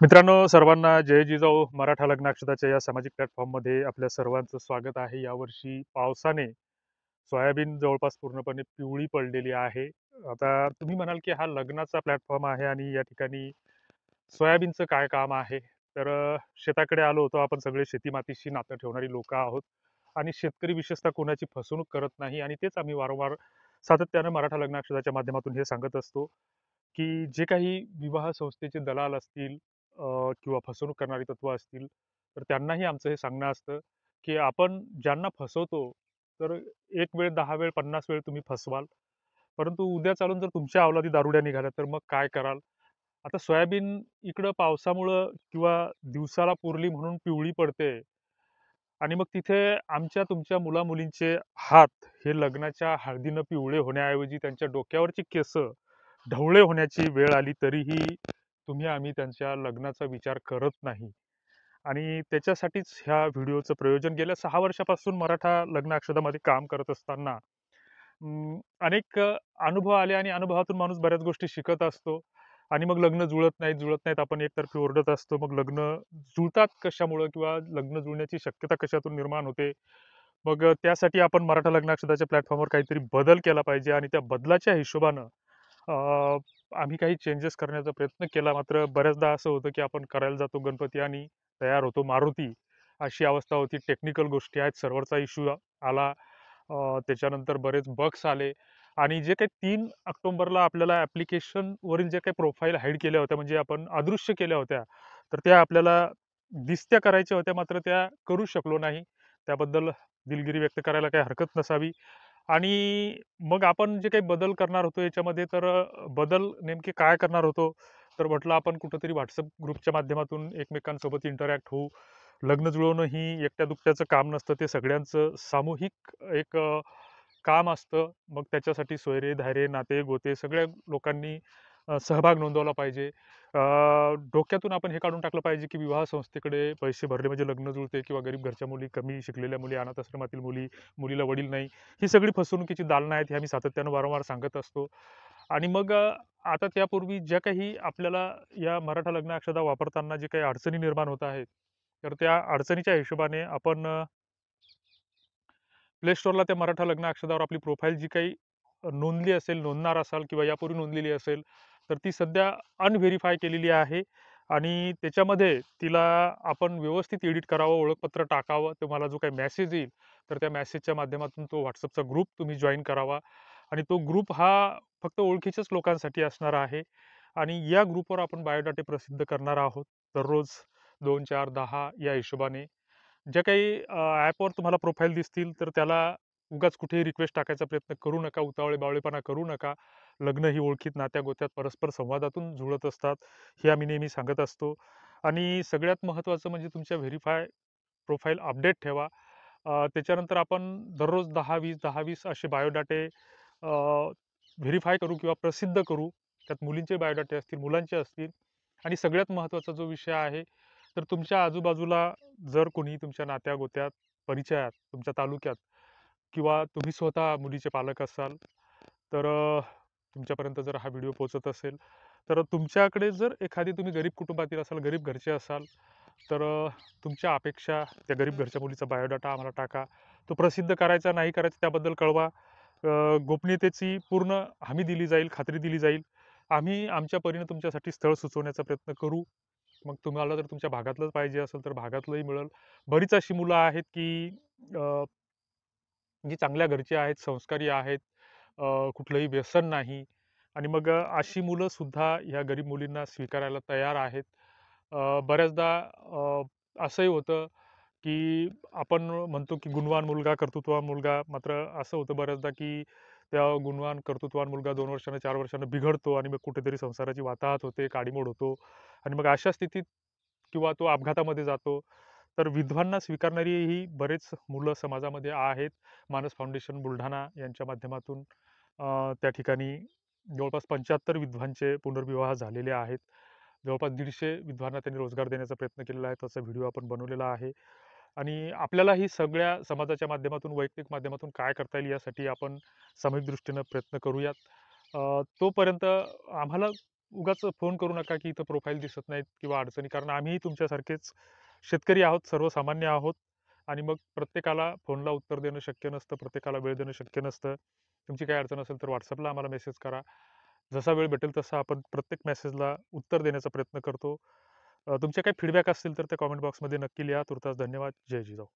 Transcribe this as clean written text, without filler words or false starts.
मित्रांनो, सर्वांना जय जिजाऊ मराठा लग्न अक्षताच्या या सामाजिक प्लॅटफॉर्ममध्ये आपल्या सर्वांचं स्वागत आहे. यावर्षी पावसाने सोयाबीन जवळपास पूर्णपणे पिवळी पडलेली आहे. आता तुम्ही म्हणाल, की हा लग्नाचा प्लॅटफॉर्म आहे आणि या ठिकाणी सोयाबीनचं काय काम आहे? तर शेताकडे आलो होतो. आपण सगळे शेती-मातीशी नातं ठेवणारी लोकं आहोत आणि शेतकरी विशेषतः कोणाची फसवणूक करत नाही आणि तेच आम्ही वारंवार सातत्यानं मराठा लग्न अक्षताच्या माध्यमातून हे सांगत असतो, की जे काही विवाह संस्थेचे दलाल असतील किंवा फसवणूक करणारी तत्त्व असतील, तर त्यांनाही आमचं हे सांगणं असतं, की आपण ज्यांना फसवतो, तर 1 वेळ, 10 वेळ, 50 वेळ तुम्ही फसवाल. परंतु उद्या चालून जर तुमच्या अवलादी दारुड्या निघाल्या, तर मग काय कराल? आता सोयाबीन इकडं पावसामुळं किंवा दिवसाला पुरली म्हणून पिवळी पडते आणि मग तिथे आमच्या तुमच्या मुला-मुलींचे हात हे लग्नाच्या हळदीनं पिवळे होण्याऐवजी त्यांच्या डोक्यावरची केसं ढवळे होण्याची वेळ आली तरीही आम्ही त्यांच्या लग्नाचा विचार करत नाही. आणि त्याच्यासाठीच ह्या व्हिडिओचं प्रयोजन गेल्या 6 वर्षापासून मराठा लग्न अक्षदामध्ये काम करत असताना अनेक अनुभव आले आणि अनुभवातून माणूस बऱ्याच गोष्टी शिकत असतो आणि मग लग्न जुळत नाहीत आपण एकतर्फी ओरडत असतो. मग लग्न जुळतात कशामुळं किंवा लग्न जुळण्याची शक्यता कशातून निर्माण होते. मग त्यासाठी आपण मराठा लग्न अक्षदाच्या प्लॅटफॉर्मवर काहीतरी बदल केला पाहिजे आणि त्या बदलाच्या हिशोबानं अ, आम्ही काही चेंजेस करण्याचा प्रयत्न केला. मात्र बऱ्याचदा असं होतं, की आपण करायला जातो गणपती आणि तयार होतो मारुती. अशी अवस्था होती. टेक्निकल गोष्टी आहेत. सर्व्हरचा इश्यू आला. त्याच्यानंतर बरेच बग्स आले आणि जे काही 3 ऑक्टोबरला आपल्याला ॲप्लिकेशनवरील जे काही प्रोफाईल हाईड केल्या होत्या, म्हणजे आपण अदृश्य केल्या होत्या, तर त्या आपल्याला दिसत्या करायच्या होत्या, मात्र त्या करू शकलो नाही. त्याबद्दल दिलगिरी व्यक्त करायला काही हरकत नसावी. आणि मग आपण जे काही बदल करणार होतो याच्यामध्ये तर बदल नेमके काय करणार होतो? तर म्हटलं आपण कुठेतरी WhatsApp ग्रुपच्या माध्यमातून एकमेकांसोबत इंटरॅक्ट होऊ. लग्न जुळवणं ही एकट्या-दुकट्याचं काम नसतं. ते सगळ्यांचं सामूहिक एक काम असतं. मग त्याच्यासाठी सोयरे, धायरे, नाते, गोते सगळ्या लोकांनी सहभाग नोंदवला पाहिजे. डोक्यातून आपण हे काढून टाकलं पाहिजे, की विवाह संस्थेकडे पैसे भरले म्हणजे लग्न जुळते किंवा गरीब घरच्या मुली, कमी शिकलेल्या मुली, अनाथ आश्रमातील मुली, मुलीला वडील नाही. ही सगळी फसवणुकीची दालनं आहेत, हे आम्ही सातत्यानं वारंवार सांगत असतो. आणि मग आता त्यापूर्वी ज्या काही आपल्याला या मराठा लग्न अक्षदा वापरताना जे काही अडचणी निर्माण होत आहेत, तर त्या अडचणीच्या हिशोबाने आपण प्ले स्टोअरला त्या मराठा लग्न अक्षदावर आपली प्रोफाईल जी काही नोंदली असेल, नोंदणार असाल किंवा यापूर्वी नोंदलेली असेल, तर ती सध्या अनव्हेरिफाय केलेली आहे आणि त्याच्यामध्ये तिला आपण व्यवस्थित एडिट करावं, ओळखपत्र टाकावं. तुम्हाला जो काही मेसेज येईल, तर त्या मेसेजच्या माध्यमातून तो WhatsAppचा ग्रुप तुम्ही जॉइन करावा आणि तो ग्रुप हा फक्त ओळखीच्याच लोकांसाठी असणार आहे आणि या ग्रुपवर आपण बायोडाटे प्रसिद्ध करणार आहोत. दररोज 2, 4, 10 या हिशोबाने. ज्या काही ॲपवर तुम्हाला प्रोफाईल दिसतील, तर त्याला उगाच कुठेही रिक्वेस्ट टाकायचा प्रयत्न करू नका, उतावळे-बावळेपणा करू नका. लग्न ही ओळखीत, नात्या-गोत्यात, परस्पर संवादातून जुळत असतात, हे आम्ही नेहमी सांगत असतो. आणि सगळ्यात महत्त्वाचं म्हणजे तुमच्या व्हेरिफाय प्रोफाईल अपडेट ठेवा. त्याच्यानंतर आपण दररोज 10-20, 10-20 असे बायोडाटे व्हेरिफाय करू किंवा प्रसिद्ध करू. त्यात मुलींचे बायोडाटे असतील, मुलांचे असतील आणि सगळ्यात महत्त्वाचा जो विषय आहे, तर तुमच्या आजूबाजूला जर कोणी तुमच्या नात्या-गोत्यात, परिचयात, तुमच्या तालुक्यात किंवा तुम्ही स्वतः मुलीचे पालक असाल, तर तुमच्यापर्यंत जर हा व्हिडिओ पोहोचत असेल, तर तुमच्याकडे जर एखादी तुम्ही गरीब कुटुंबातील असाल, गरीब घरचे असाल, तर तुमच्या अपेक्षा त्या गरीब घरच्या मुलीचा बायोडाटा आम्हाला टाका. तो प्रसिद्ध करायचा, नाही करायचा त्याबद्दल कळवा. गोपनीयतेची पूर्ण हमी दिली जाईल, खात्री दिली जाईल. आम्ही आमच्या परीने तुमच्यासाठी स्थळ सुचवण्याचा प्रयत्न करू. मग तुम्हाला जर तुमच्या भागातलंच पाहिजे असेल, तर भागातलंही मिळेल. बरीच अशी मुलं आहेत, की अ, जी चांगल्या घरची आहेत, संस्कारी आहेत, कुठलंही व्यसन नाही आणि मग अशी मुलंसुद्धा ह्या गरीब मुलींना स्वीकारायला तयार आहेत. बऱ्याचदा असंही होतं, की आपण म्हणतो, की गुणवान मुलगा, कर्तृत्ववान मुलगा. मात्र असं होतं बऱ्याचदा, की त्या गुणवान, कर्तृत्ववान मुलगा 2 वर्षानं, 4 वर्षानं बिघडतो आणि मग कुठेतरी संसाराची वाताहत होते, काडीमोड होतो आणि मग अशा स्थितीत किंवा तो अपघातामध्ये जातो. तर विधवांना स्वीकारणारी ही बरेच मुलं समाजामध्ये आहेत. मानस फाउंडेशन बुलढाणा यांच्या माध्यमातून त्या ठिकाणी जवळपास 75 विधवांचे पुनर्विवाह झालेले आहेत. जवळपास 150 विधवांना त्यांनी रोजगार देण्याचा प्रयत्न केलेला आहे. त्याचा व्हिडिओ आपण बनवलेला आहे. आणि आपल्यालाही सगळ्या समाजाच्या माध्यमातून, वैयक्तिक माध्यमातून काय करता येईल यासाठी आपण सामूहिक दृष्टीनं प्रयत्न करूयात. तोपर्यंत आम्हाला उगाच फोन करू नका, की इथं प्रोफाईल दिसत नाहीत किंवा अडचणी. कारण आम्हीही तुमच्यासारखेच शेतकरी आहोत, सर्वसामान्य आहोत आणि मग प्रत्येकाला फोनला उत्तर देणं शक्य नसतं, प्रत्येकाला वेळ देणं शक्य नसतं. तुमची काही अडचण असेल तर WhatsAppला आम्हाला मेसेज करा. जसा वेळ भेटेल तसा आपण प्रत्येक मेसेजला उत्तर देण्याचा प्रयत्न करतो. तुमचे काही फीडबॅक असतील तर ते कमेंट बॉक्समध्ये नक्की लिहा. तुर्तास धन्यवाद. जय जिजाऊ.